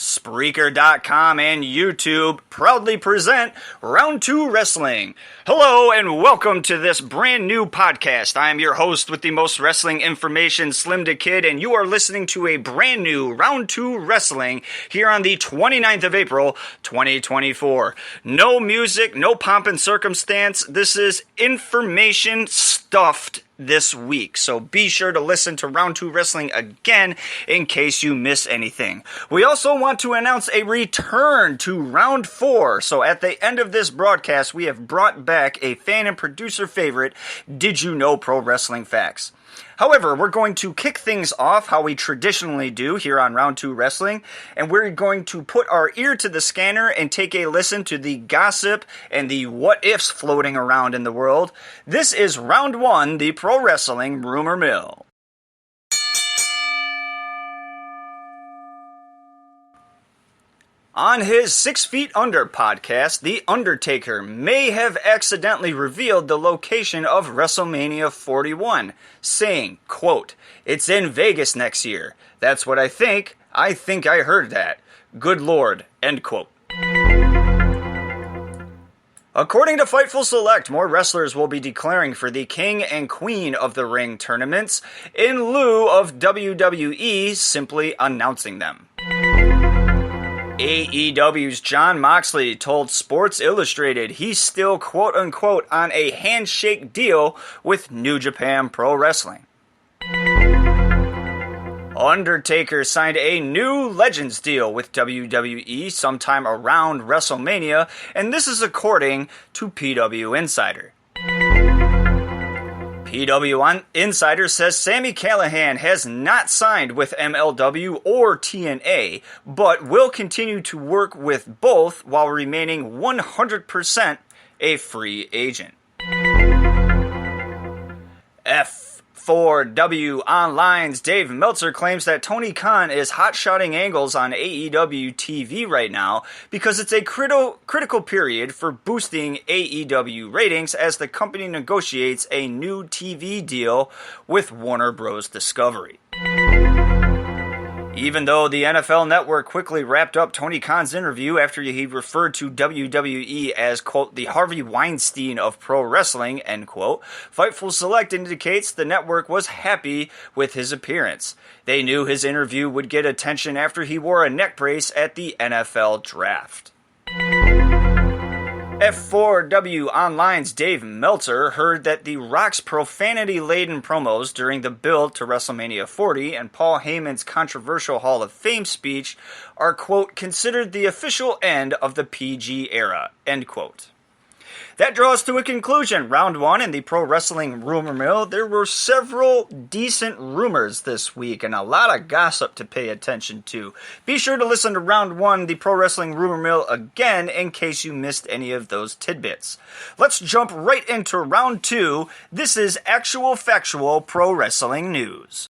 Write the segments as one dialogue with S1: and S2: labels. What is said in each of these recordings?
S1: Spreaker.com and YouTube proudly present Round 2 Wrestling. Hello and welcome to this brand new podcast. I am your host with the most wrestling information, SlimmDa KID, and you are listening to a brand new Round 2 Wrestling here on the 29th of April, 2024. No music, no pomp and circumstance. This is information stuffed this week, so be sure to listen to Round 2 Wrestling again in case you miss anything. We also want to announce a return to Round 4, so at the end of this broadcast, we have brought back a fan and producer favorite, Did You Know Pro Wrestling Facts? However, we're going to kick things off how we traditionally do here on Round 2 Wrestling, and we're going to put our ear to the scanner and take a listen to the gossip and the what-ifs floating around in the world. This is Round 1, the Pro Wrestling Rumor Mill. On his 6 Feet Under podcast, The Undertaker may have accidentally revealed the location of WrestleMania 41, saying, quote, "It's in Vegas next year. That's what I think. I think I heard that. Good Lord," end quote. According to Fightful Select, more wrestlers will be declaring for the King and Queen of the Ring tournaments in lieu of WWE simply announcing them. AEW's Jon Moxley told Sports Illustrated he's still quote-unquote on a handshake deal with New Japan Pro Wrestling. Undertaker signed a new Legends deal with WWE sometime around WrestleMania, and this is according to PW Insider. PW Insider says Sami Callihan has not signed with MLW or TNA, but will continue to work with both while remaining 100% a free agent. F4W Online's Dave Meltzer claims that Tony Khan is hot-shotting angles on AEW TV right now because it's a critical period for boosting AEW ratings as the company negotiates a new TV deal with Warner Bros. Discovery. Even though the NFL Network quickly wrapped up Tony Khan's interview after he referred to WWE as, quote, the Harvey Weinstein of pro wrestling, end quote, Fightful Select indicates the network was happy with his appearance. They knew his interview would get attention after he wore a neck brace at the NFL Draft. F4W Online's Dave Meltzer heard that The Rock's profanity-laden promos during the build to WrestleMania 40 and Paul Heyman's controversial Hall of Fame speech are, quote, considered the official end of the PG era, end quote. That draws to a conclusion. Round 1 in the Pro Wrestling Rumor Mill. There were several decent rumors this week and a lot of gossip to pay attention to. Be sure to listen to Round 1, the Pro Wrestling Rumor Mill, again in case you missed any of those tidbits. Let's jump right into Round 2. This is actual factual pro wrestling news.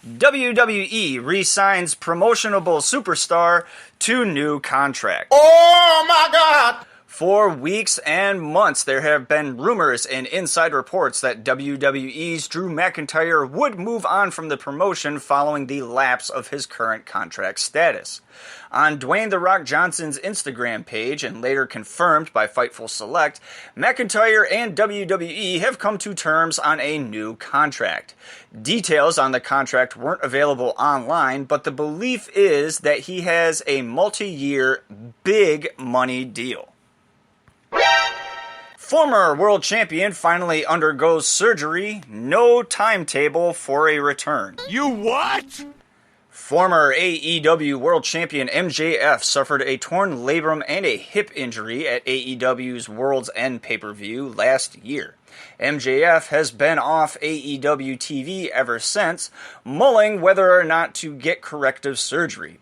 S1: WWE re-signs promotionable superstar to new contract.
S2: Oh my God!
S1: For weeks and months, there have been rumors and inside reports that WWE's Drew McIntyre would move on from the promotion following the lapse of his current contract status. On Dwayne "The Rock" Johnson's Instagram page, and later confirmed by Fightful Select, McIntyre and WWE have come to terms on a new contract. Details on the contract weren't available online, but the belief is that he has a multi-year, big money deal. Former world champion finally undergoes surgery. No timetable for a return.
S2: You what?
S1: Former AEW World Champion MJF suffered a torn labrum and a hip injury at AEW's World's End pay-per-view last year. MJF has been off AEW TV ever since, mulling whether or not to get corrective surgery.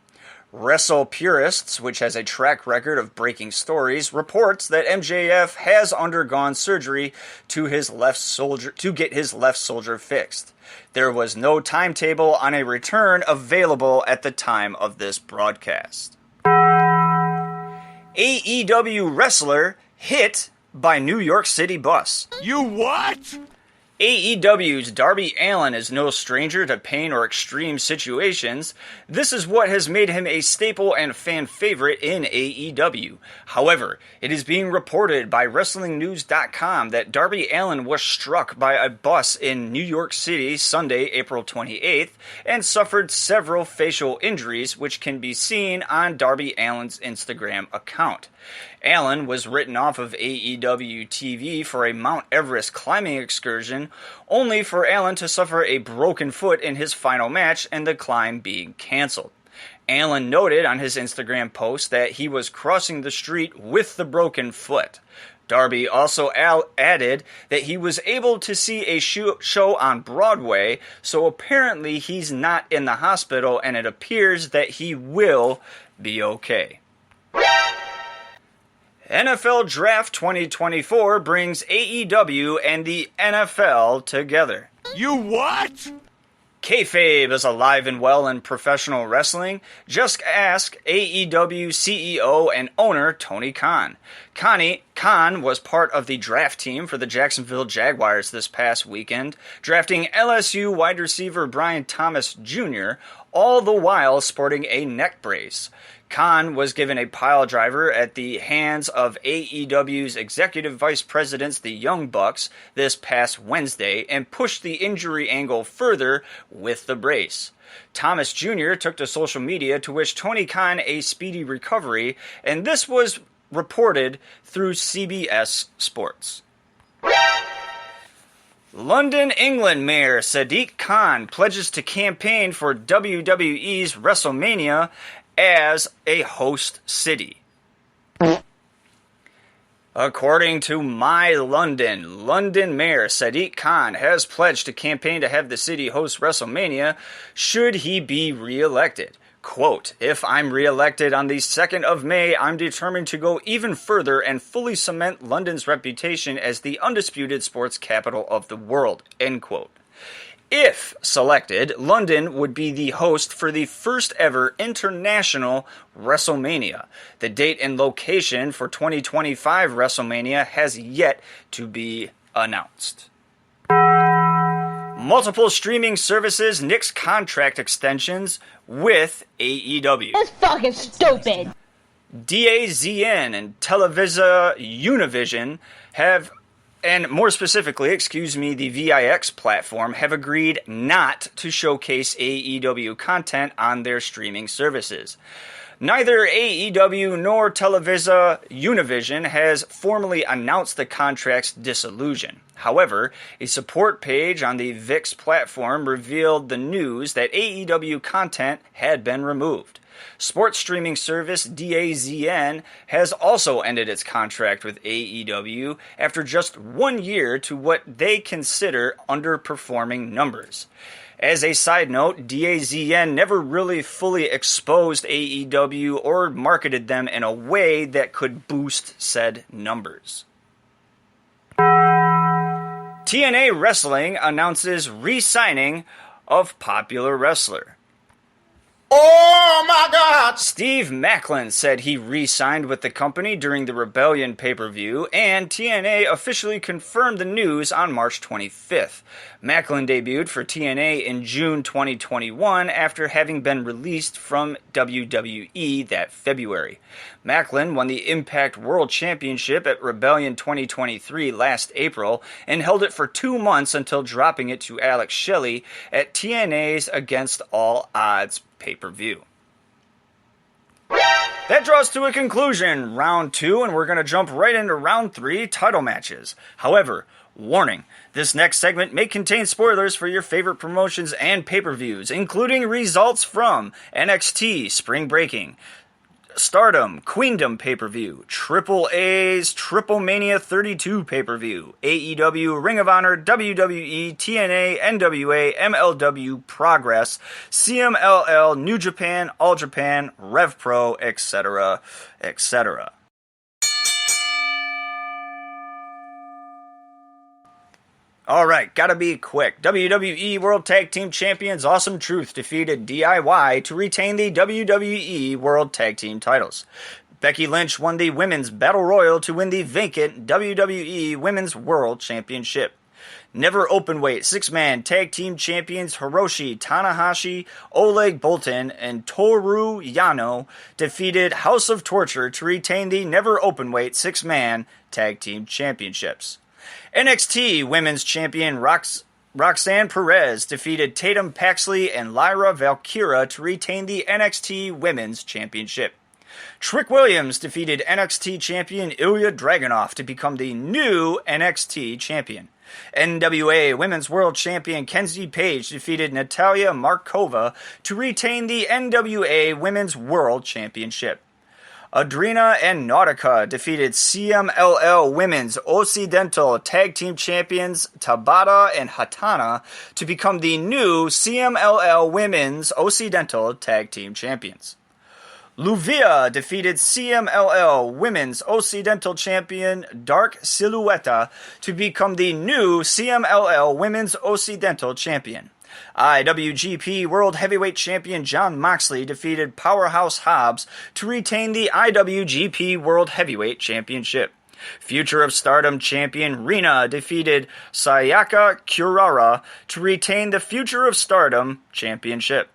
S1: Wrestle Purists, which has a track record of breaking stories, reports that MJF has undergone surgery to get his left shoulder fixed. There was no timetable on a return available at the time of this broadcast. AEW wrestler hit by New York City bus.
S2: You what?
S1: AEW's Darby Allin is no stranger to pain or extreme situations. This is what has made him a staple and fan favorite in AEW. However, it is being reported by WrestlingNews.com that Darby Allin was struck by a bus in New York City Sunday, April 28th, and suffered several facial injuries, which can be seen on Darby Allin's Instagram account. Allin was written off of AEW TV for a Mount Everest climbing excursion, only for Allin to suffer a broken foot in his final match and the climb being canceled. Allin noted on his Instagram post that he was crossing the street with the broken foot. Darby also added that he was able to see a show on Broadway, so apparently he's not in the hospital and it appears that he will be okay. NFL Draft 2024 brings AEW and the NFL together.
S2: You what?
S1: Kayfabe is alive and well in professional wrestling. Just ask AEW CEO and owner Tony Khan. Khan was part of the draft team for the Jacksonville Jaguars this past weekend, drafting LSU wide receiver Brian Thomas Jr., all the while sporting a neck brace. Khan was given a pile driver at the hands of AEW's executive vice presidents, the Young Bucks, this past Wednesday and pushed the injury angle further with the brace. Thomas Jr. took to social media to wish Tony Khan a speedy recovery, and this was reported through CBS Sports. London, England Mayor Sadiq Khan pledges to campaign for WWE's WrestleMania as a host city. According to My London, London Mayor Sadiq Khan has pledged to campaign to have the city host WrestleMania should he be re-elected. Quote, "If I'm re-elected on the 2nd of May, I'm determined to go even further and fully cement London's reputation as the undisputed sports capital of the world." End quote. If selected, London would be the host for the first ever international WrestleMania. The date and location for 2025 WrestleMania has yet to be announced. Multiple streaming services nix contract extensions with AEW.
S3: That's fucking stupid.
S1: DAZN and Televisa Univision have, and more specifically, the VIX platform, have agreed not to showcase AEW content on their streaming services. Neither AEW nor Televisa Univision has formally announced the contract's dissolution. However, a support page on the VIX platform revealed the news that AEW content had been removed. Sports streaming service DAZN has also ended its contract with AEW after just 1 year to what they consider underperforming numbers. As a side note, DAZN never really fully exposed AEW or marketed them in a way that could boost said numbers. TNA Wrestling announces re-signing of popular wrestler.
S2: Oh my God!
S1: Steve Maclin said he re-signed with the company during the Rebellion pay-per-view, and TNA officially confirmed the news on March 25th. Maclin debuted for TNA in June 2021 after having been released from WWE that February. Maclin won the Impact World Championship at Rebellion 2023 last April and held it for 2 months until dropping it to Alex Shelley at TNA's Against All Odds pay-per-view. That draws to a conclusion, round 2, and we're going to jump right into round 3 title matches. However, warning, this next segment may contain spoilers for your favorite promotions and pay-per-views, including results from NXT Spring Breaking, Stardom Queendom pay-per-view, Triple A's Triple Mania 32 pay-per-view, AEW, Ring of Honor, WWE, TNA, NWA, MLW, Progress, CMLL, New Japan, All Japan, RevPro, etc., etc. Alright, gotta be quick. WWE World Tag Team Champions Awesome Truth defeated DIY to retain the WWE World Tag Team titles. Becky Lynch won the Women's Battle Royal to win the vacant WWE Women's World Championship. Never Openweight 6-man tag team champions Hiroshi Tanahashi, Oleg Boltin, and Toru Yano defeated House of Torture to retain the Never Openweight 6-man tag team championships. NXT Women's Champion Roxanne Perez defeated Tatum Paxley and Lyra Valkyria to retain the NXT Women's Championship. Trick Williams defeated NXT champion Ilya Dragunov to become the new NXT champion. NWA Women's World Champion Kenzie Page defeated Natalia Markova to retain the NWA Women's World Championship. Adrina and Nautica defeated CMLL Women's Occidental Tag Team Champions Tabata and Hatana to become the new CMLL Women's Occidental Tag Team Champions. Luvia defeated CMLL Women's Occidental Champion Dark Silhouette to become the new CMLL Women's Occidental Champion. IWGP World Heavyweight Champion Jon Moxley defeated Powerhouse Hobbs to retain the IWGP World Heavyweight Championship. Future of Stardom Champion Rina defeated Sayaka Kurara to retain the Future of Stardom Championship.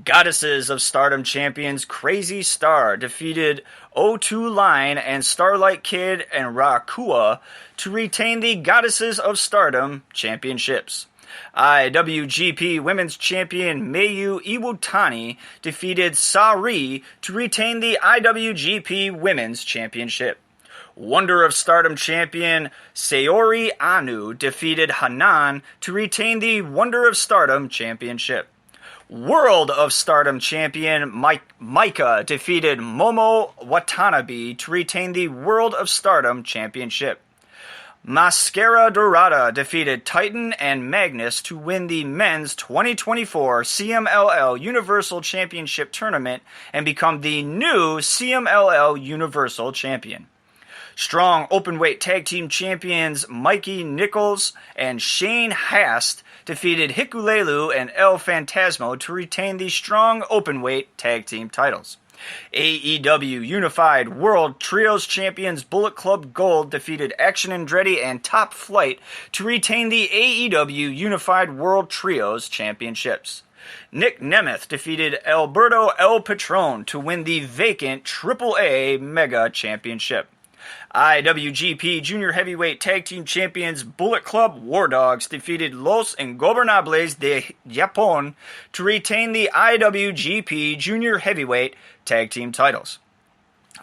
S1: Goddesses of Stardom champions Crazy Star defeated O2 Line and Starlight Kid and Rakua to retain the Goddesses of Stardom championships. IWGP Women's Champion Mayu Iwatani defeated Sari to retain the IWGP Women's Championship. Wonder of Stardom Champion Saori Anu defeated Hanan to retain the Wonder of Stardom Championship. World of Stardom Champion Maika defeated Momo Watanabe to retain the World of Stardom Championship. Mascara Dorada defeated Titan and Magnus to win the Men's 2024 CMLL Universal Championship Tournament and become the new CMLL Universal Champion. Strong Openweight Tag Team Champions Mikey Nichols and Shane Hast defeated Hikulelu and El Fantasmo to retain the Strong Openweight Tag Team titles. AEW Unified World Trios Champions Bullet Club Gold defeated Action Andretti and Top Flight to retain the AEW Unified World Trios Championships. Nick Nemeth defeated Alberto El Patron to win the vacant AAA Mega Championship. IWGP Junior Heavyweight Tag Team Champions Bullet Club War Dogs defeated Los Ingobernables de Japón to retain the IWGP Junior Heavyweight Tag Team titles.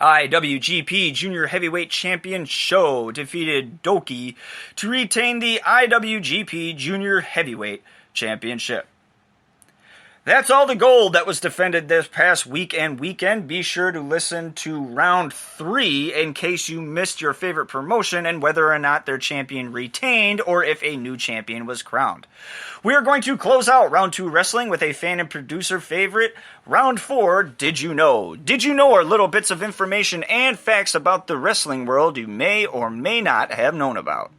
S1: IWGP Junior Heavyweight Champion Sho defeated Doki to retain the IWGP Junior Heavyweight Championship. That's all the gold that was defended this past week and weekend. Be sure to listen to round 3 in case you missed your favorite promotion and whether or not their champion retained or if a new champion was crowned. We are going to close out round 2 wrestling with a fan and producer favorite. Round 4, Did You Know? Did you know are little bits of information and facts about the wrestling world you may or may not have known about.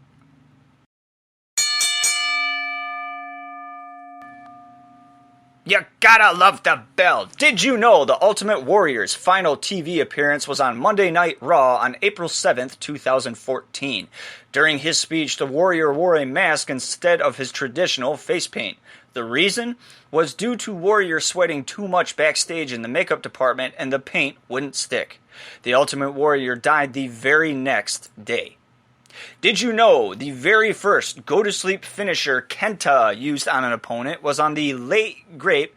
S1: You gotta love the bell. Did you know the Ultimate Warrior's final TV appearance was on Monday Night Raw on April 7th, 2014. During his speech, the Warrior wore a mask instead of his traditional face paint. The reason was due to Warrior sweating too much backstage in the makeup department and the paint wouldn't stick. The Ultimate Warrior died the very next day. Did you know the very first go-to-sleep finisher Kenta used on an opponent was on the late great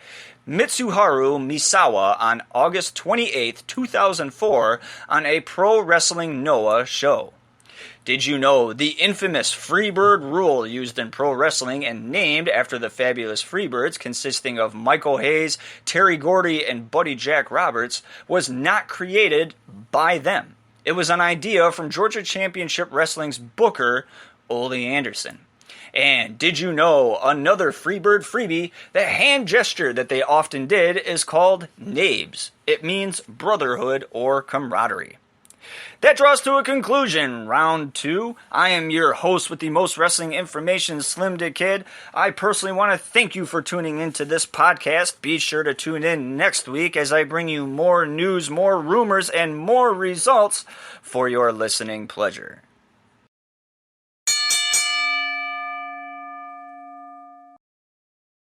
S1: Mitsuharu Misawa on August 28, 2004 on a Pro Wrestling Noah show? Did you know the infamous Freebird rule used in pro wrestling and named after the fabulous Freebirds consisting of Michael Hayes, Terry Gordy, and Buddy Jack Roberts was not created by them? It was an idea from Georgia Championship Wrestling's booker, Ole Anderson. And did you know another Freebird freebie, the hand gesture that they often did is called NABES. It means brotherhood or camaraderie. That draws to a conclusion. Round 2. I am your host with the most wrestling information, SlimmDa KID. I personally want to thank you for tuning into this podcast. Be sure to tune in next week as I bring you more news, more rumors, and more results for your listening pleasure.